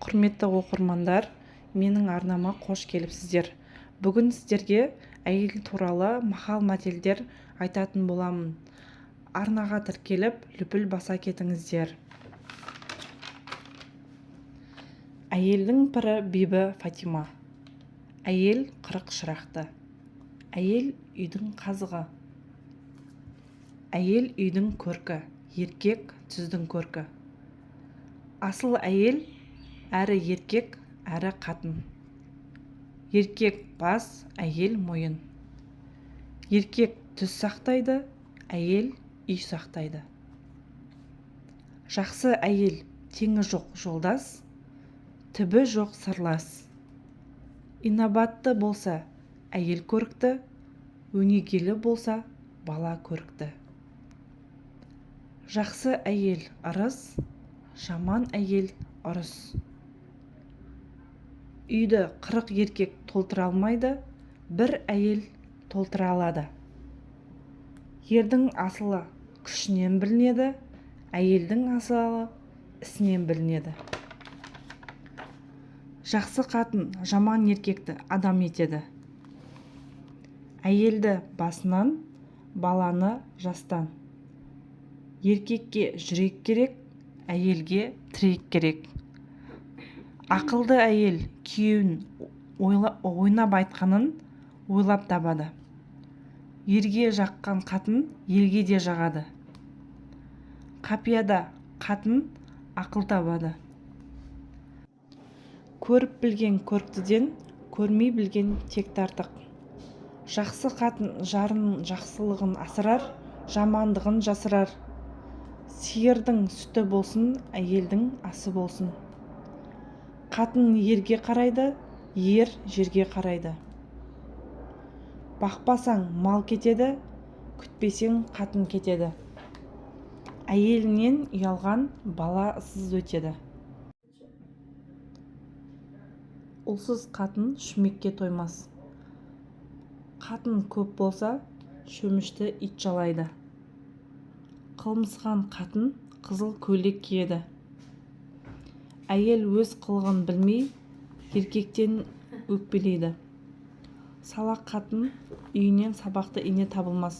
Құрметті оқырмандар, менің арнама қош келіпсіздер. Бүгін сіздерге әйел туралы мақал-мәтелдер айтатын боламын. Арнаға тіркеліп, лүпіл баса кетіңіздер. Әйелдің пірі Бибі Фатима. Әйел 40 шырақты. Әйел үйдің қазығы. Әйел үйдің көркі, еркек түздің көркі. Асыл әйел әрі еркек, әрі қатын. Еркек бас, әйел мойын. Еркек түз сақтайды, әйел үй сақтайды. Жақсы әйел теңі жоқ жолдас, түбі жоқ сырлас. Инабатты болса, әйел көрікті, өнегелі болса, бала көрікті. Жақсы әйел ырыс, жаман әйел ұрыс. Үйді 40 еркек толтыра алмайды, бір әйел толтыра алады. Ердің асылы күшінен білінеді, әйелдің асылы ісінен білінеді. Жақсы қатын жаман еркекті адам етеді. Әйелді басынан, баланы жастан. Еркекке жүрек керек, әйелге тірек керек. Ақылды әйел күйеуін ойнап айтқанын ойлап табады. Ерге жаққан қатын елге де жағады. Қапияда қатын ақыл табады. Көріп білген көріктіден, көрмей білген текті артық. Жақсы қатын жарының жақсылығын асырар, жамандығын жасырар. Сиырдың сүті болсын, әйелдің асы болсын. Қатын ерге қарайды, ер жерге қарайды. Бақпасаң мал кетеді, күтпесең қатын кетеді. Әйелінен ұялған баласыз өтеді. Ұлсыз қатын шүмекке тоймас. Қатын көп болса, шөмішті ит жалайды. Қылмысқан қатын қызыл көйлек киеді. Әйел өз қылығын білмей, еркектен өкпелейді. Салақ қатын үйінен сабақты ине табылмас.